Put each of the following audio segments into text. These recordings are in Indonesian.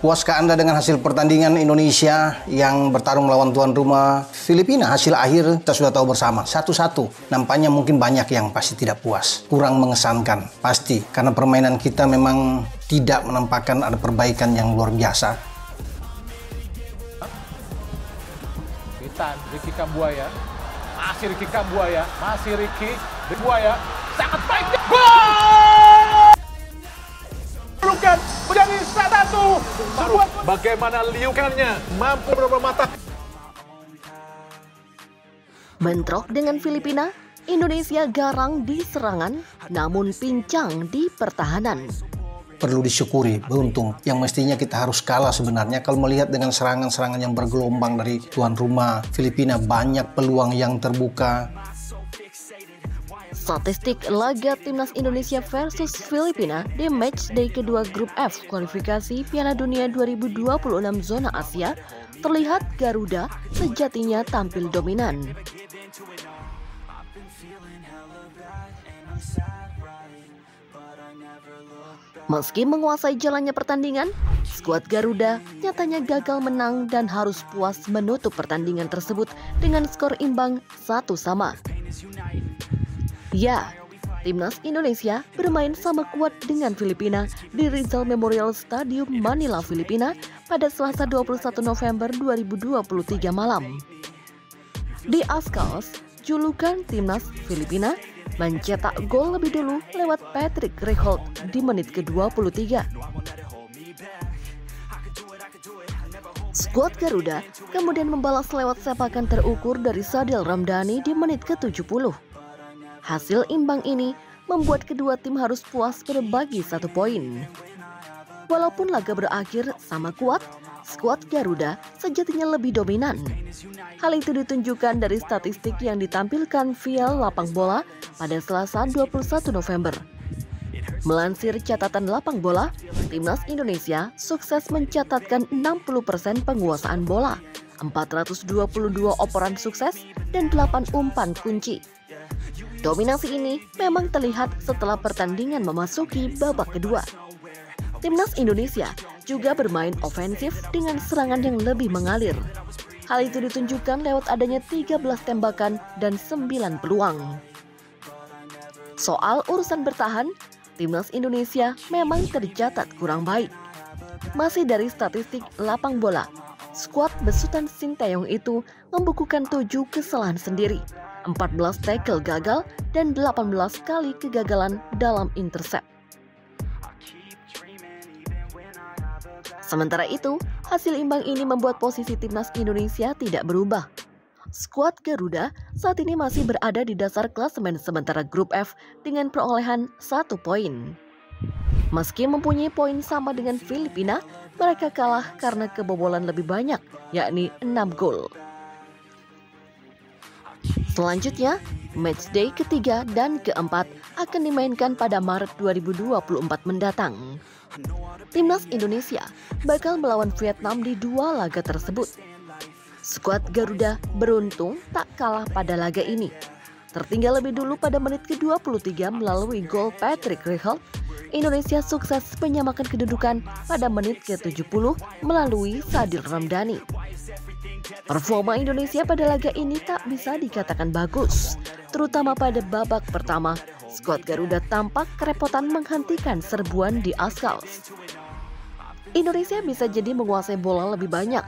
Puaskah Anda dengan hasil pertandingan Indonesia yang bertarung melawan tuan rumah Filipina? Hasil akhir kita sudah tahu bersama, 1-1. Nampaknya mungkin banyak yang pasti tidak puas. Kurang mengesankan, pasti. Karena permainan kita memang tidak menampakkan ada perbaikan yang luar biasa. Ricky Kambuaya. Masih Ricky Kambuaya. Masih Ricky Kambuaya. Sangat baik. Gol! Bukan menjadi 1-1. Bagaimana liukannya mampu berubah mata. Bentrok dengan Filipina, Indonesia garang di serangan namun pincang di pertahanan. Perlu disyukuri, beruntung. Yang mestinya kita harus kalah sebenarnya. Kalau melihat dengan serangan-serangan yang bergelombang dari tuan rumah Filipina, banyak peluang yang terbuka. Statistik laga timnas Indonesia versus Filipina di matchday kedua grup F kualifikasi Piala Dunia 2026 zona Asia terlihat Garuda sejatinya tampil dominan. Meski menguasai jalannya pertandingan, skuad Garuda nyatanya gagal menang dan harus puas menutup pertandingan tersebut dengan skor imbang 1-1. Ya, timnas Indonesia bermain sama kuat dengan Filipina di Rizal Memorial Stadium Manila, Filipina pada Selasa 21 November 2023 malam. Di Ascals, julukan timnas Filipina mencetak gol lebih dulu lewat Patrick Reholt di menit ke-23. Skuad Garuda kemudian membalas lewat sepakan terukur dari Sadil Ramdhani di menit ke-70. Hasil imbang ini membuat kedua tim harus puas berbagi 1 poin. Walaupun laga berakhir sama kuat, skuad Garuda sejatinya lebih dominan. Hal itu ditunjukkan dari statistik yang ditampilkan via lapang bola pada Selasa 21 November. Melansir catatan lapang bola, timnas Indonesia sukses mencatatkan 60% penguasaan bola, 422 operan sukses, dan 8 umpan kunci. Dominasi ini memang terlihat setelah pertandingan memasuki babak kedua. Timnas Indonesia juga bermain ofensif dengan serangan yang lebih mengalir. Hal itu ditunjukkan lewat adanya 13 tembakan dan 9 peluang. Soal urusan bertahan, timnas Indonesia memang tercatat kurang baik. Masih dari statistik lapang bola, skuad besutan Sinteyong itu membukukan 7 kesalahan sendiri, 14 tackle gagal, dan 18 kali kegagalan dalam intercept. Sementara itu, hasil imbang ini membuat posisi timnas Indonesia tidak berubah. Skuad Garuda saat ini masih berada di dasar klasemen sementara grup F dengan perolehan 1 poin. Meski mempunyai poin sama dengan Filipina, mereka kalah karena kebobolan lebih banyak, yakni 6 gol. Selanjutnya, matchday ketiga dan keempat akan dimainkan pada Maret 2024 mendatang. Timnas Indonesia bakal melawan Vietnam di 2 laga tersebut. Skuad Garuda beruntung tak kalah pada laga ini. Tertinggal lebih dulu pada menit ke-23 melalui gol Patrick Reholt, Indonesia sukses menyamakan kedudukan pada menit ke-70 melalui Sadil Ramdhani. Performa Indonesia pada laga ini tak bisa dikatakan bagus, terutama pada babak pertama. Skuad Garuda tampak kerepotan menghentikan serbuan di Ascals. Indonesia bisa jadi menguasai bola lebih banyak,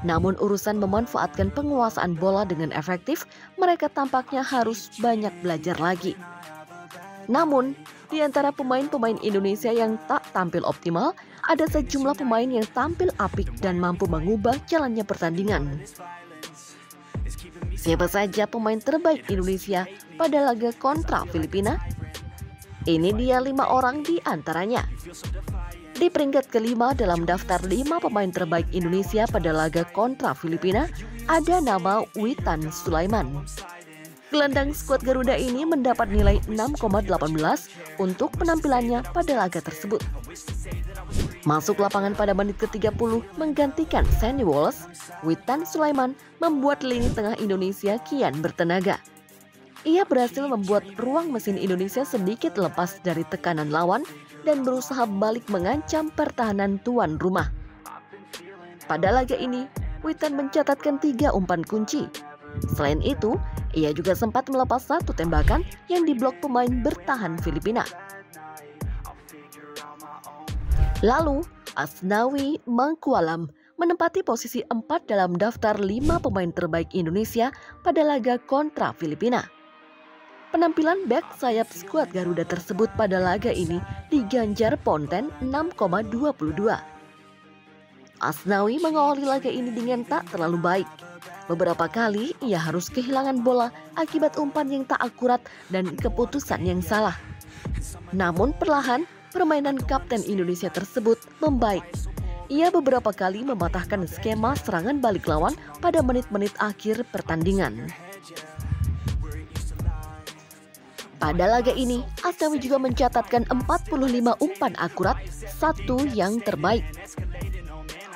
namun urusan memanfaatkan penguasaan bola dengan efektif, mereka tampaknya harus banyak belajar lagi. Namun, di antara pemain-pemain Indonesia yang tak tampil optimal, ada sejumlah pemain yang tampil apik dan mampu mengubah jalannya pertandingan. Siapa saja pemain terbaik Indonesia pada laga kontra Filipina? Ini dia 5 orang di antaranya. Di peringkat kelima dalam daftar 5 pemain terbaik Indonesia pada laga kontra Filipina, ada nama Witan Sulaiman. Gelandang skuad Garuda ini mendapat nilai 6,18 untuk penampilannya pada laga tersebut. Masuk lapangan pada menit ke-30 menggantikan Sandy Wallace, Witan Sulaiman membuat lini tengah Indonesia kian bertenaga. Ia berhasil membuat ruang mesin Indonesia sedikit lepas dari tekanan lawan dan berusaha balik mengancam pertahanan tuan rumah. Pada laga ini, Witan mencatatkan 3 umpan kunci. Selain itu, ia juga sempat melepas 1 tembakan yang diblok pemain bertahan Filipina. Lalu, Asnawi Mangkualam menempati posisi 4 dalam daftar 5 pemain terbaik Indonesia pada laga kontra Filipina. Penampilan bek sayap skuad Garuda tersebut pada laga ini diganjar Ponten 6,22. Asnawi mengawali laga ini dengan tak terlalu baik. Beberapa kali ia harus kehilangan bola akibat umpan yang tak akurat dan keputusan yang salah. Namun perlahan, permainan kapten Indonesia tersebut membaik. Ia beberapa kali mematahkan skema serangan balik lawan pada menit-menit akhir pertandingan. Pada laga ini, Asnawi juga mencatatkan 45 umpan akurat, 1 yang terbaik.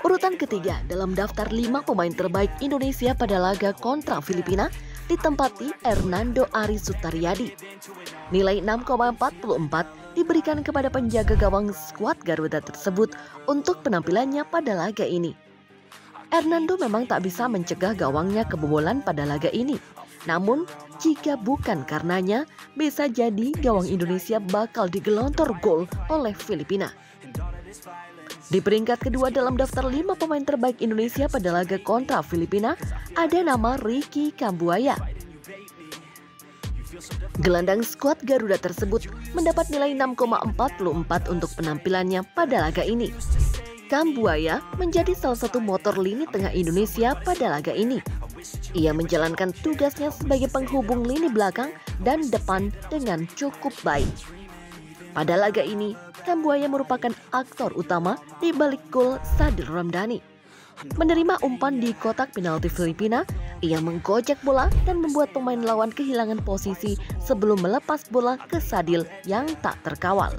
Urutan ketiga dalam daftar 5 pemain terbaik Indonesia pada laga kontra Filipina ditempati Hernando Ari Sutaryadi. Nilai 6,44 diberikan kepada penjaga gawang skuad Garuda tersebut untuk penampilannya pada laga ini. Hernando memang tak bisa mencegah gawangnya kebobolan pada laga ini. Namun, jika bukan karenanya, bisa jadi gawang Indonesia bakal digelontor gol oleh Filipina. Di peringkat kedua dalam daftar 5 pemain terbaik Indonesia pada laga kontra Filipina, ada nama Ricky Kambuaya. Gelandang skuad Garuda tersebut mendapat nilai 6,44 untuk penampilannya pada laga ini. Kambuaya menjadi salah satu motor lini tengah Indonesia pada laga ini. Ia menjalankan tugasnya sebagai penghubung lini belakang dan depan dengan cukup baik. Pada laga ini, Kambuaya merupakan aktor utama di balik gol Sadil Ramdhani. Menerima umpan di kotak penalti Filipina, ia menggojek bola dan membuat pemain lawan kehilangan posisi sebelum melepas bola ke Sadil yang tak terkawal.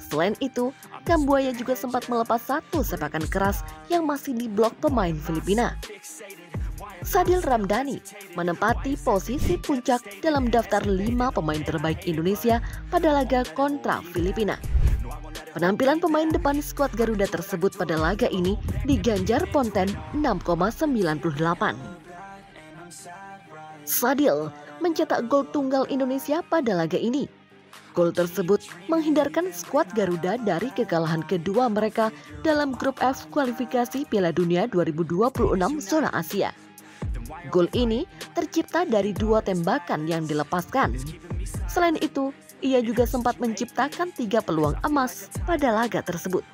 Selain itu, Kambuaya juga sempat melepas 1 sepakan keras yang masih diblok pemain Filipina. Sadil Ramdhani menempati posisi puncak dalam daftar 5 pemain terbaik Indonesia pada laga kontra Filipina. Penampilan pemain depan skuad Garuda tersebut pada laga ini diganjar Ponten 6,98. Sadil mencetak gol tunggal Indonesia pada laga ini. Gol tersebut menghindarkan skuad Garuda dari kekalahan kedua mereka dalam grup F kualifikasi Piala Dunia 2026 zona Asia. Gol ini tercipta dari 2 tembakan yang dilepaskan. Selain itu, ia juga sempat menciptakan 3 peluang emas pada laga tersebut.